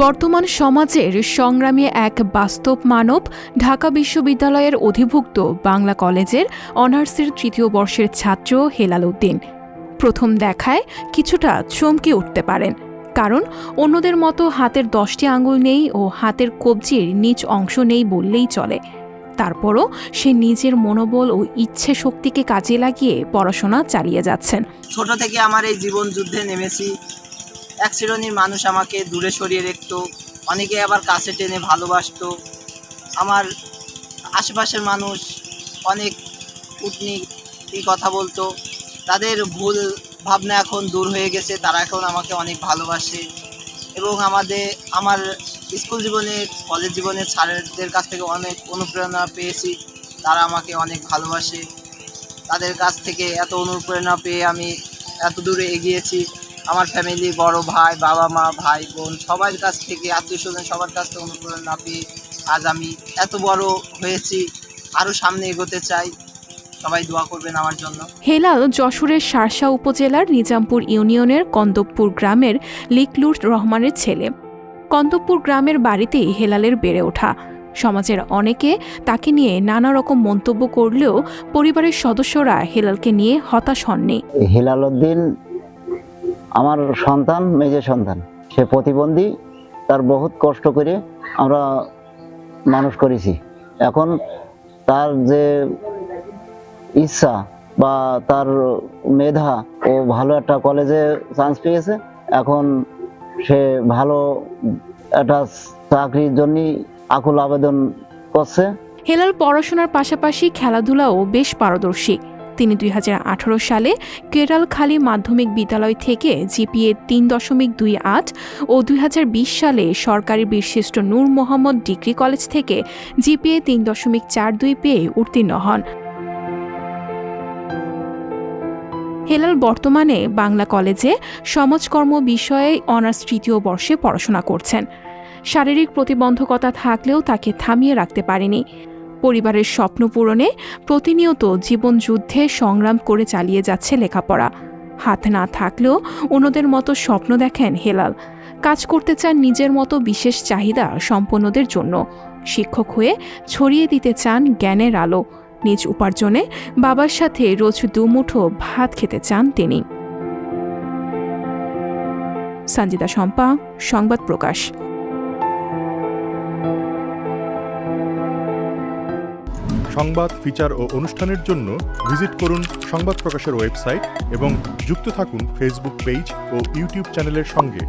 বর্তমান সমাজের সংগ্রামী এক বাস্তব মানব ঢাকা বিশ্ববিদ্যালয়ের অধিভুক্ত বাংলা কলেজের অনার্সের তৃতীয় বর্ষের ছাত্র হেলাল উদ্দিন। প্রথম দেখায় কিছুটা চমকে উঠতে পারেন, কারণ অন্যদের মতো হাতের 10টি আঙুল নেই ও হাতের কবজির নিচ অংশ নেই বললেই চলে। তারপরও সে নিজের মনোবল ও ইচ্ছে শক্তিকে কাজে লাগিয়ে পড়াশোনা চালিয়ে যাচ্ছেন। ছোট থেকে আমার এই জীবন যুদ্ধে নেমেছি। এক শ্রেণীর মানুষ আমাকে দূরে সরিয়ে রাখত, অনেকে আবার কাছে টেনে ভালোবাসতো। আমার আশেপাশের মানুষ অনেক কূটনীতি কথা বলতো, তাদের ভুল ভাবনা এখন দূর হয়ে গেছে, তারা এখন আমাকে অনেক ভালোবাসে। এবং আমার স্কুল জীবনে, কলেজ জীবনে স্যারদের কাছ থেকে অনেক অনুপ্রেরণা পেয়েছি, তারা আমাকে অনেক ভালোবাসে। তাদের কাছ থেকে এত অনুপ্রেরণা পেয়ে আমি এত দূরে এগিয়েছি। আমার ফ্যামিলি, বড় ভাই, বাবা মা, ভাই বোন সবার কাছ থেকে, আত্মীয় স্বজন সবার কাছ থেকে অনুপ্রেরণা পেয়ে আজ আমি এত বড় হয়েছি। আরও সামনে এগোতে চাই, সবাই দোয়া করবেন আমার জন্য। হেলাল যশোরের শার্শা উপজেলার নিজামপুর ইউনিয়নের কন্দবপুর গ্রামের লিকলুর রহমানের ছেলে। কন্দবপুর গ্রামের বাড়িতেই হেলালের বেড়ে ওঠা। সমাজের অনেকে তাকে নিয়ে নানা রকম মন্তব্য করলেও পরিবারের সদস্যরা হেলালকে নিয়ে হতাশ হননি। হেলাল উদ্দিন আমার সন্তান, মেজে সন্তান। সে প্রতিবন্ধী, তার বহুত কষ্ট করে আমরা মানুষ করেছি। এখন তার যে ইচ্ছা বা তার মেধা, ও ভালো একটা কলেজে চান্স পেয়েছে। এখন সে ভালো একটা চাকরির জন্য আকুল আবেদন করছে। হেলাল পড়াশোনার পাশাপাশি খেলাধুলাও বেশ পারদর্শী। তিনি 2018 সালে কেরালখালী মাধ্যমিক বিদ্যালয় থেকে জিপিএ 3.28 ও 2020 সালে সরকারি বীরশ্রেষ্ঠ নূর মোহাম্মদ ডিগ্রি কলেজ থেকে জিপিএ 3.42 পেয়ে উত্তীর্ণ হন। হেলাল বর্তমানে বাংলা কলেজে সমাজকর্ম বিষয়ে অনার্স তৃতীয় বর্ষে পড়াশোনা করছেন। শারীরিক প্রতিবন্ধকতা থাকলেও তাকে থামিয়ে রাখতে পারেনি। পরিবারের স্বপ্ন পূরণে প্রতিনিয়ত জীবন যুদ্ধে সংগ্রাম করে চালিয়ে যাচ্ছে লেখাপড়া। হাত না থাকলেও অন্যদের মতো স্বপ্ন দেখেন হেলাল। কাজ করতে চান নিজের মতো বিশেষ চাহিদা সম্পন্নদের জন্য। শিক্ষক হয়ে ছড়িয়ে দিতে চান জ্ঞানের আলো। নিজ উপার্জনে বাবার সাথে রোজ দুমুঠো ভাত খেতে চান তিনি। সঞ্জিতা শম্পা, সংবাদ প্রকাশ। সংবাদ, ফিচার ও অনুষ্ঠানের জন্য ভিজিট করুন সংবাদ প্রকাশের ওয়েবসাইট এবং যুক্ত থাকুন ফেসবুক পেজ ও ইউটিউব চ্যানেলের সঙ্গে।